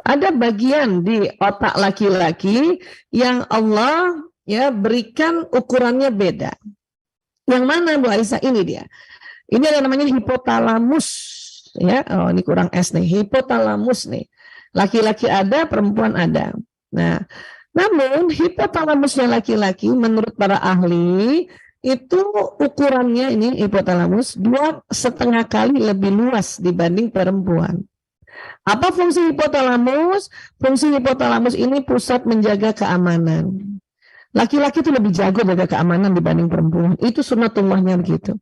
ada bagian di otak laki-laki yang Allah ya berikan ukurannya beda. Yang mana Bu Aisyah? Ini dia. Ini ada namanya hipotalamus ya. Oh, ini kurang S nih. Hipotalamus nih. Laki-laki ada, perempuan ada. Nah, namun hipotalamusnya laki-laki menurut para ahli itu ukurannya ini hipotalamus 2,5 kali lebih luas dibanding perempuan. Apa fungsi hipotalamus? Fungsi hipotalamus ini pusat menjaga keamanan. Laki-laki itu lebih jago jaga keamanan dibanding perempuan. Itu sunnatullahnya begitu.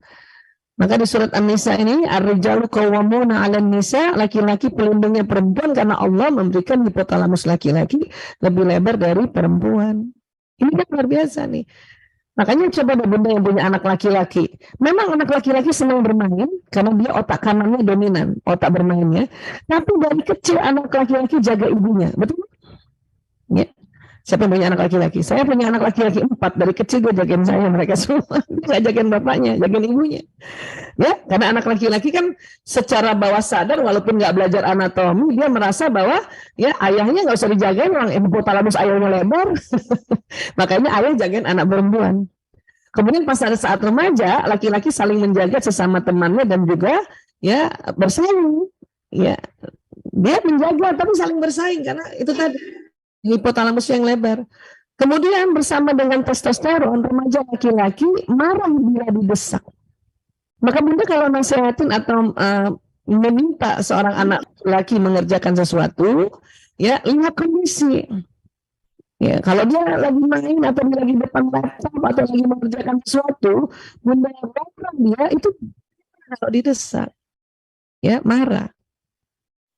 Maka di surat An-Nisa ini, ar-rijalu qawwamuna 'alan nisa, laki-laki pelindungnya perempuan karena Allah memberikan hipotalamus laki-laki lebih lebar dari perempuan. Ini kan luar biasa nih. Makanya coba bunda yang punya anak laki-laki. Memang anak laki-laki senang bermain karena dia otak kanannya dominan, otak bermainnya. Tapi dari kecil anak laki-laki jaga ibunya, betul? Ya. Siapa yang punya anak laki-laki? Saya punya anak laki-laki 4. Dari kecil dia jagain saya, mereka semua. Dia nggak jagain bapaknya, jagain ibunya. Ya, karena anak laki-laki kan secara bawah sadar walaupun nggak belajar anatomi, dia merasa bahwa ya ayahnya nggak usah dijagain, orang hipotalamus ayahnya lebar. Makanya ayah jagain anak perempuan. Kemudian pas ada saat remaja, laki-laki saling menjaga sesama temannya dan juga ya bersaing. Ya, dia menjaga tapi saling bersaing karena itu tadi hipotalamus yang lebar. Kemudian bersama dengan testosteron, remaja laki-laki marah bila didesak. Maka bunda kalau nasihatin atau meminta seorang anak laki mengerjakan sesuatu, ya lihat kondisi. Ya, kalau dia lagi main atau dia lagi depan laptop atau lagi mengerjakan sesuatu, bunda marah dia itu kalau didesak, ya marah.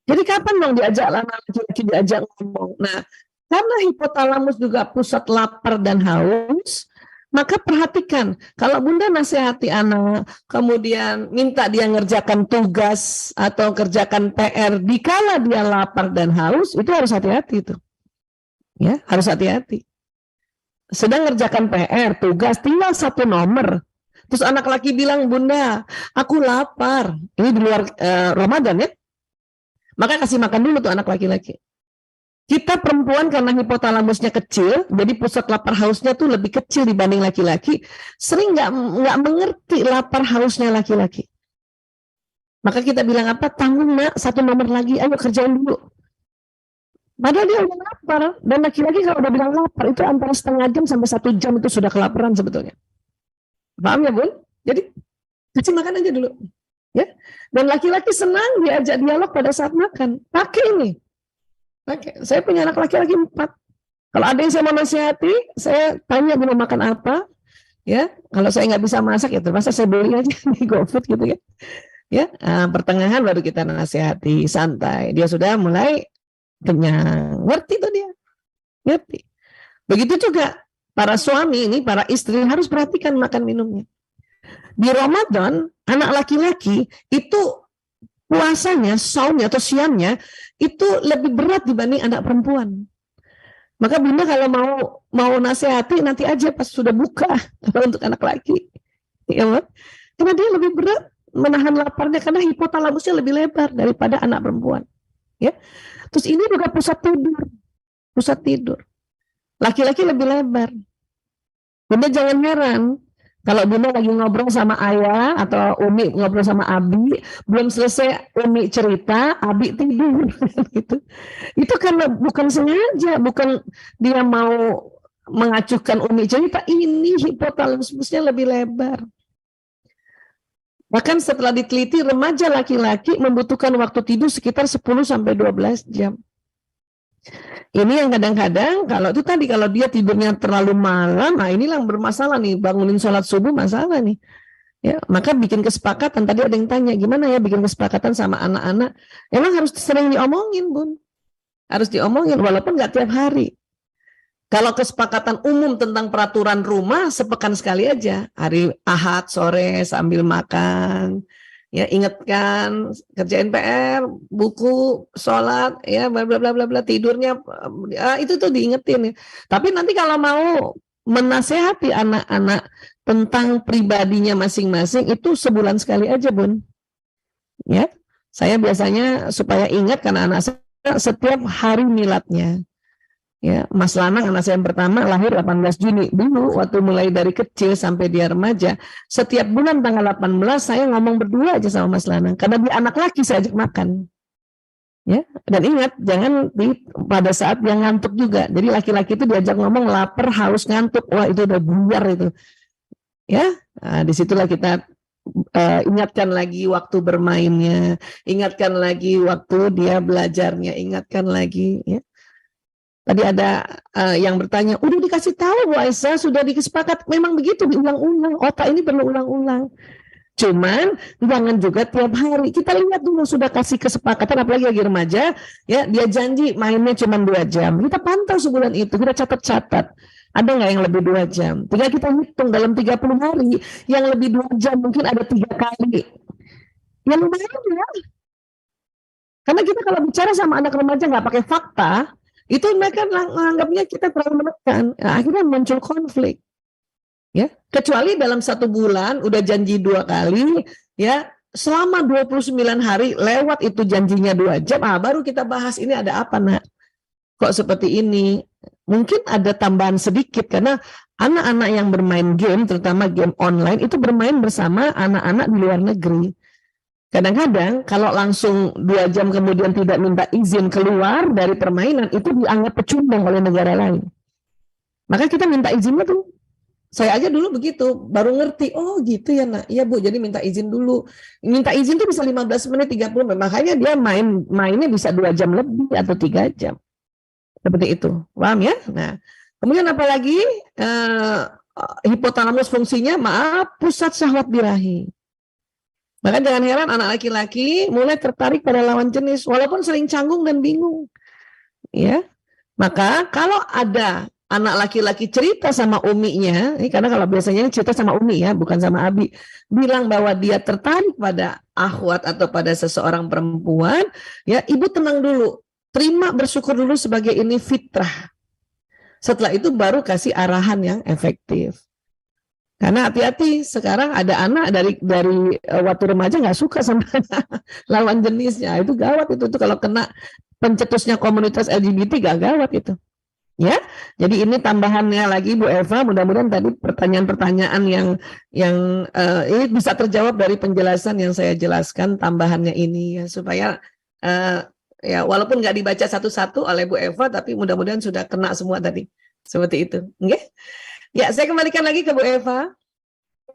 Jadi kapan dong diajak anak laki-laki diajak ngomong? Nah, karena hipotalamus juga pusat lapar dan haus, maka perhatikan, kalau bunda nasihati anak, kemudian minta dia ngerjakan tugas atau kerjakan PR, dikala dia lapar dan haus, itu harus hati-hati tuh. Ya, harus hati-hati. Sedang ngerjakan PR, tugas, tinggal 1 nomor. Terus anak laki bilang, bunda, aku lapar. Ini di luar Ramadan ya. Maka kasih makan dulu tuh anak laki-laki. Kita perempuan karena hipotalamusnya kecil, jadi pusat lapar hausnya tuh lebih kecil dibanding laki-laki, sering nggak mengerti lapar hausnya laki-laki. Maka kita bilang apa? Tanggung nak, 1 nomor lagi, ayo kerjain dulu. Padahal dia udah lapar, dan laki-laki kalau udah bilang lapar itu antara setengah jam sampai 1 jam itu sudah kelaparan sebetulnya. Paham ya bun? Jadi kasih makan aja dulu, ya. Dan laki-laki senang diajak dialog pada saat makan. Pakai ini. Oke, saya punya anak laki-laki 4. Kalau ada yang saya mau nasihati, saya tanya dia mau makan apa, ya. Kalau saya nggak bisa masak, ya terpaksa saya beli aja di GoFood gitu ya. Ya, pertengahan baru kita nasihati santai. Dia sudah mulai kenyang, ngerti tuh dia, ngerti. Begitu juga para suami ini, para istri harus perhatikan makan minumnya. Di Ramadan, anak laki-laki itu puasanya, saumnya atau siamnya itu lebih berat dibanding anak perempuan. Maka bunda kalau mau nasihati nanti aja pas sudah buka untuk anak laki, ya kan? Karena dia lebih berat menahan laparnya karena hipotalamusnya lebih lebar daripada anak perempuan. Ya, terus ini juga pusat tidur. Laki-laki lebih lebar. Bunda jangan heran. Kalau bunda lagi ngobrol sama ayah atau Umi ngobrol sama Abi, belum selesai Umi cerita, Abi tidur. Gitu. Itu karena bukan sengaja, bukan dia mau mengacuhkan Umi cerita, ini hipotalamusnya lebih lebar. Bahkan setelah diteliti, remaja laki-laki membutuhkan waktu tidur sekitar 10-12 jam. Ini yang kadang-kadang kalau itu tadi kalau dia tidurnya terlalu malam, nah inilah yang bermasalah nih, bangunin sholat subuh masalah nih. Ya, maka bikin kesepakatan. Tadi ada yang tanya gimana ya bikin kesepakatan sama anak-anak. Emang harus sering diomongin bun, harus diomongin walaupun nggak tiap hari. Kalau kesepakatan umum tentang peraturan rumah sepekan sekali aja, hari Ahad sore sambil makan. Ya, ingatkan kerjain PR, buku, sholat, ya bla bla bla bla tidurnya, itu tuh diingetin ya. Tapi nanti kalau mau menasehati anak-anak tentang pribadinya masing-masing itu sebulan sekali aja bun. Ya, saya biasanya supaya ingat karena anak saya setiap hari miladnya. Ya, Mas Lanang anak saya yang pertama lahir 18 Juni. Dulu waktu mulai dari kecil sampai dia remaja, setiap bulan tanggal 18 saya ngomong berdua aja sama Mas Lanang. Karena dia anak laki saya ajak makan. Ya, dan ingat jangan pada saat dia ngantuk juga. Jadi laki-laki itu diajak ngomong lapar, haus, ngantuk. Wah, itu udah buyar itu. Ya, nah, disitulah kita ingatkan lagi waktu bermainnya, ingatkan lagi waktu dia belajarnya, ingatkan lagi ya. Tadi ada yang bertanya, udah dikasih tahu Bu Aisyah, sudah disepakati, memang begitu diulang-ulang, otak ini perlu ulang-ulang. Cuman jangan juga tiap hari. Kita lihat dulu sudah kasih kesepakatan, apalagi lagi remaja, ya dia janji mainnya cuma 2 jam. Kita pantau sebulan itu, kita catat-catat. Ada nggak yang lebih 2 jam? Tinggal kita hitung dalam 30 hari, yang lebih 2 jam mungkin ada 3 kali. Yang lumayan ya. Karena kita kalau bicara sama anak remaja nggak pakai fakta, itu mereka menganggapnya kita terlalu menekan. Nah, akhirnya muncul konflik. Ya, kecuali dalam 1 bulan udah janji 2 kali, ya selama 29 hari lewat itu janjinya 2 jam, baru kita bahas ini ada apa nak? Kok seperti ini? Mungkin ada tambahan sedikit karena anak-anak yang bermain game, terutama game online itu bermain bersama anak-anak di luar negeri. Kadang-kadang kalau langsung 2 jam kemudian tidak minta izin keluar dari permainan, itu dianggap pecundang oleh negara lain. Maka kita minta izinnya tuh. Saya aja dulu begitu, baru ngerti, oh gitu ya nak, iya Bu, jadi minta izin dulu. Minta izin tuh bisa 15 menit, 30 menit, makanya dia mainnya bisa 2 jam lebih atau 3 jam. Seperti itu, paham ya? Nah, kemudian apalagi hipotalamus fungsinya, pusat syahwat birahi. Maka jangan heran anak laki-laki mulai tertarik pada lawan jenis walaupun sering canggung dan bingung. Ya. Maka kalau ada anak laki-laki cerita sama uminya, karena kalau biasanya cerita sama umi ya, bukan sama abi, bilang bahwa dia tertarik pada akhwat atau pada seseorang perempuan, ya ibu tenang dulu, terima, bersyukur dulu sebagai ini fitrah. Setelah itu baru kasih arahan yang efektif. Karena hati-hati sekarang ada anak dari waktu remaja nggak suka sama lawan jenisnya, itu gawat itu tuh kalau kena pencetusnya komunitas LGBT gak gawat itu. Ya, jadi ini tambahannya lagi Bu Eva, mudah-mudahan tadi pertanyaan-pertanyaan yang ini bisa terjawab dari penjelasan yang saya jelaskan tambahannya ini ya, supaya ya walaupun nggak dibaca satu-satu oleh Bu Eva, tapi mudah-mudahan sudah kena semua tadi, seperti itu. Oke? Ya, saya kembalikan lagi ke Bu Eva.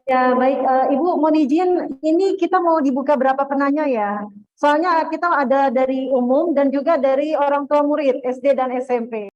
Ya, baik. Ibu, mohon izin, ini kita mau dibuka berapa penanya ya? Soalnya kita ada dari umum dan juga dari orang tua murid SD dan SMP.